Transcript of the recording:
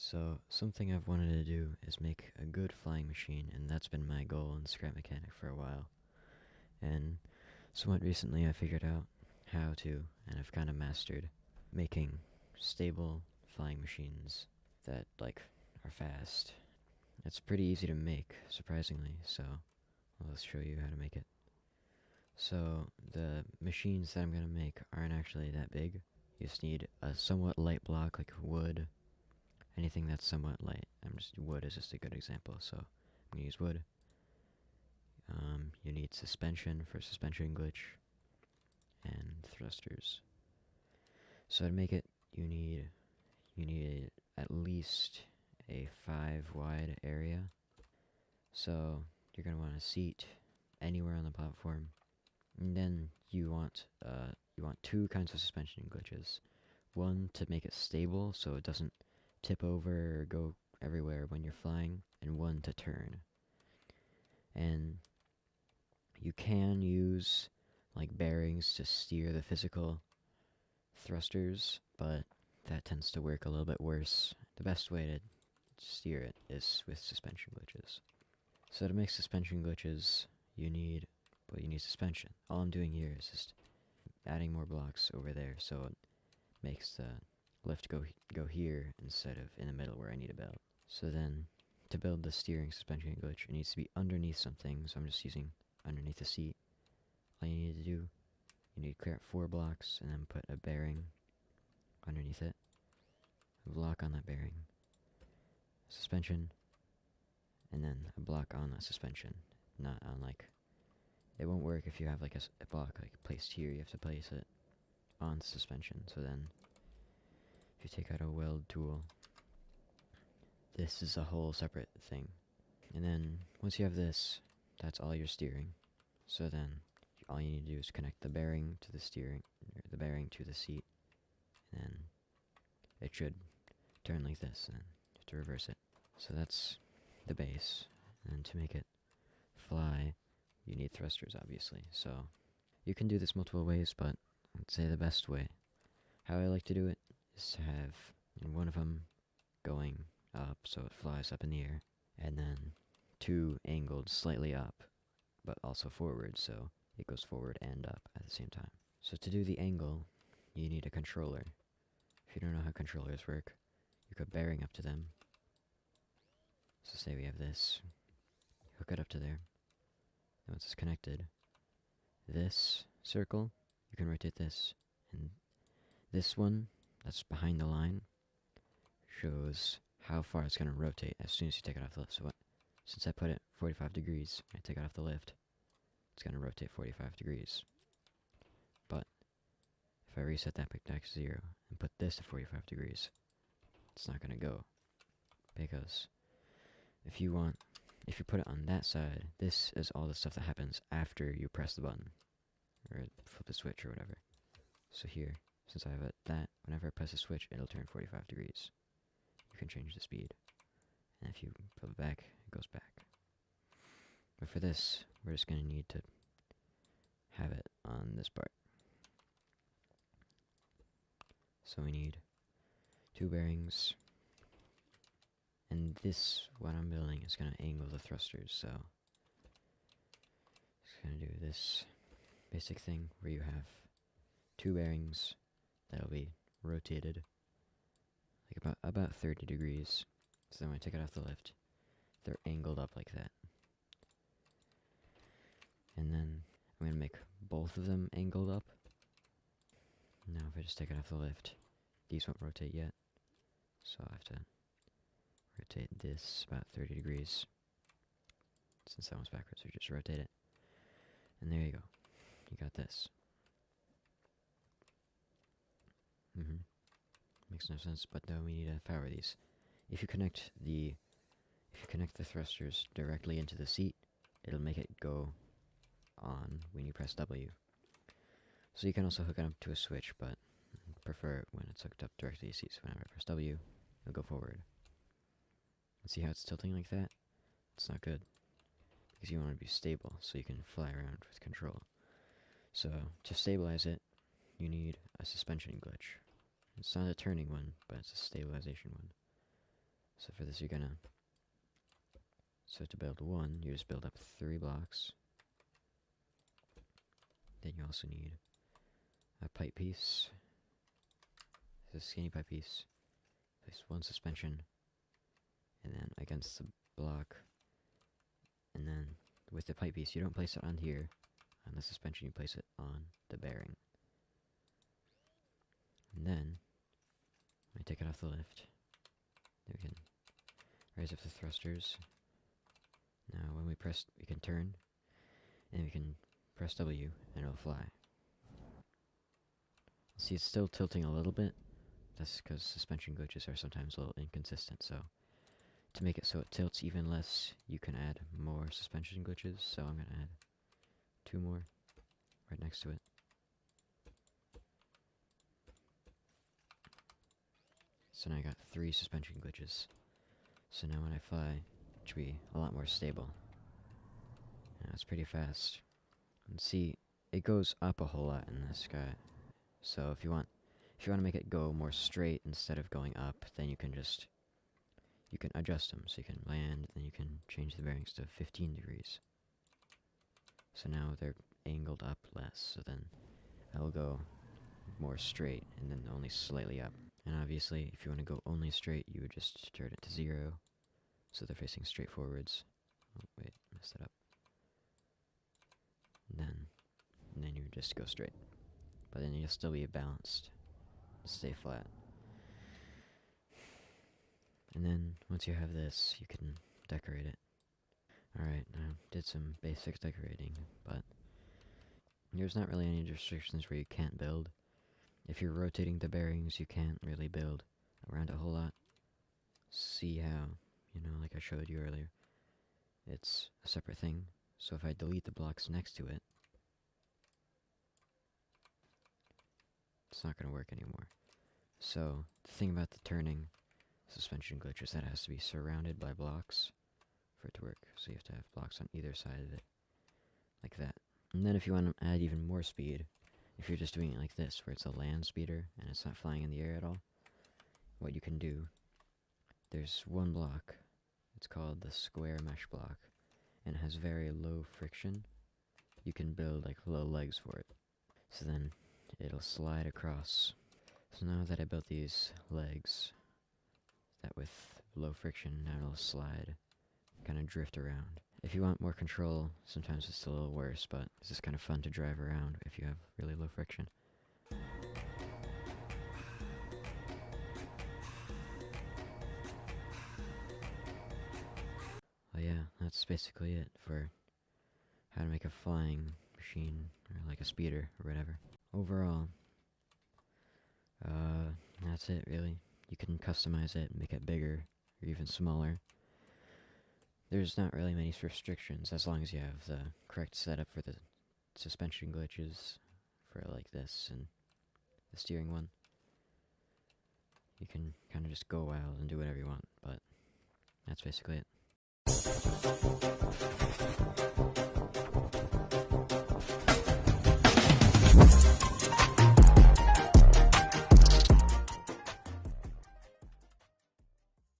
So, something I've wanted to do is make a good flying machine, and that's been my goal in Scrap Mechanic for a while. And somewhat recently I figured out how to, and I've kind of mastered, making stable flying machines that, are fast. It's pretty easy to make, surprisingly, so I'll show you how to make it. So, the machines that I'm going to make aren't actually that big. You just need a somewhat light block, like wood, anything that's somewhat light. Wood is just a good example, so I'm gonna use wood. You need suspension for suspension glitch, and thrusters. So to make it, you need at least a 5 wide area. So you're gonna want a seat anywhere on the platform, and then you want two kinds of suspension glitches. One to make it stable so it doesn't tip over or go everywhere when you're flying, and one to turn. And you can use bearings to steer the physical thrusters, but that tends to work a little bit worse. The best way to steer it is with suspension glitches. So to make suspension glitches, you need suspension. All I'm doing here is just adding more blocks over there so it makes the lift go here instead of in the middle where I need to build. So then, to build the steering suspension glitch, it needs to be underneath something, so I'm just using underneath the seat. All you need to do, you need to clear out 4 blocks and then put a bearing underneath it, a block on that bearing, suspension, and then a block on that suspension. Not on it won't work if you have a block placed here. You have to place it on the suspension. So then, if you take out a weld tool, this is a whole separate thing. And then once you have this, that's all your steering. So then all you need to do is connect the bearing to the steering, or the bearing to the seat, and it should turn like this, and you have to reverse it. So that's the base. And to make it fly, you need thrusters, obviously. So you can do this multiple ways, but I'd say the best way, how I like to do it, is to have one of them going up, so it flies up in the air, and then 2 angled slightly up, but also forward, so it goes forward and up at the same time. So to do the angle, you need a controller. If you don't know how controllers work, you put bearing up to them. So say we have this, hook it up to there. And once it's connected, this circle, you can rotate this, and this one that's behind the line shows how far it's going to rotate as soon as you take it off the lift. So since I put it 45 degrees, I take it off the lift, it's going to rotate 45 degrees. But if I reset that back to 0 and put this to 45 degrees, it's not going to go. Because if you put it on that side, this is all the stuff that happens after you press the button, or flip the switch or whatever. So here, since I have that, whenever I press the switch, it'll turn 45 degrees. You can change the speed. And if you flip it back, it goes back. But for this, we're just going to need to have it on this part. So we need 2 bearings. And this, what I'm building, is going to angle the thrusters, so it's going to do this basic thing where you have 2 bearings that'll be rotated about 30 degrees. So then when I take it off the lift, they're angled up like that. And then I'm going to make both of them angled up. Now if I just take it off the lift, these won't rotate yet. So I have to rotate this about 30 degrees. Since that one's backwards, we just rotate it. And there you go. You got this. Makes no sense, but now we need to power these. If you connect the thrusters directly into the seat, it'll make it go on when you press W. So you can also hook it up to a switch, but I prefer it when it's hooked up directly to the seat, so whenever I press W, it'll go forward. And see how it's tilting like that? It's not good, because you want to be stable, so you can fly around with control. So, to stabilize it, you need a suspension glitch. It's not a turning one, but it's a stabilization one. So for this, so to build one, you just build up 3 blocks. Then you also need a pipe piece. This is a skinny pipe piece. Place 1 suspension, and then against the block. And then with the pipe piece, you don't place it on here, on the suspension, you place it on the bearing. And then, when I take it off the lift, then we can raise up the thrusters. Now when we press, we can turn, and we can press W, and it'll fly. See, it's still tilting a little bit. That's because suspension glitches are sometimes a little inconsistent, so to make it so it tilts even less, you can add more suspension glitches, so I'm going to add 2 more right next to it. So now I got 3 suspension glitches. So now when I fly, it should be a lot more stable. Now it's pretty fast. And see, it goes up a whole lot in the sky. So if you want to make it go more straight instead of going up, then you can adjust them. So you can land, then you can change the bearings to 15 degrees. So now they're angled up less, so then I'll go more straight and then only slightly up. And obviously, if you want to go only straight, you would just turn it to 0, so they're facing straight forwards. Oh wait, messed it up. And then you would just go straight. But then you'll still be balanced, stay flat. And then, once you have this, you can decorate it. Alright, I did some basic decorating, but there's not really any restrictions where you can't build. If you're rotating the bearings, you can't really build around a whole lot. See how, like I showed you earlier, it's a separate thing. So if I delete the blocks next to it, it's not going to work anymore. So, the thing about the turning suspension glitch is that it has to be surrounded by blocks for it to work. So you have to have blocks on either side of it, like that. And then if you want to add even more speed, if you're just doing it like this, where it's a land speeder and it's not flying in the air at all, what you can do, there's one block, it's called the square mesh block, and it has very low friction. You can build like low legs for it. So then it'll slide across. So now that I built these legs, that with low friction, now it'll slide, kind of drift around. If you want more control, sometimes it's a little worse, but this is kind of fun to drive around if you have really low friction. Well, yeah, that's basically it for how to make a flying machine, or like a speeder, or whatever. Overall, that's it, really. You can customize it, make it bigger, or even smaller. There's not really many restrictions, as long as you have the correct setup for the suspension glitches, for like this, and the steering one. You can kind of just go wild and do whatever you want, but that's basically it.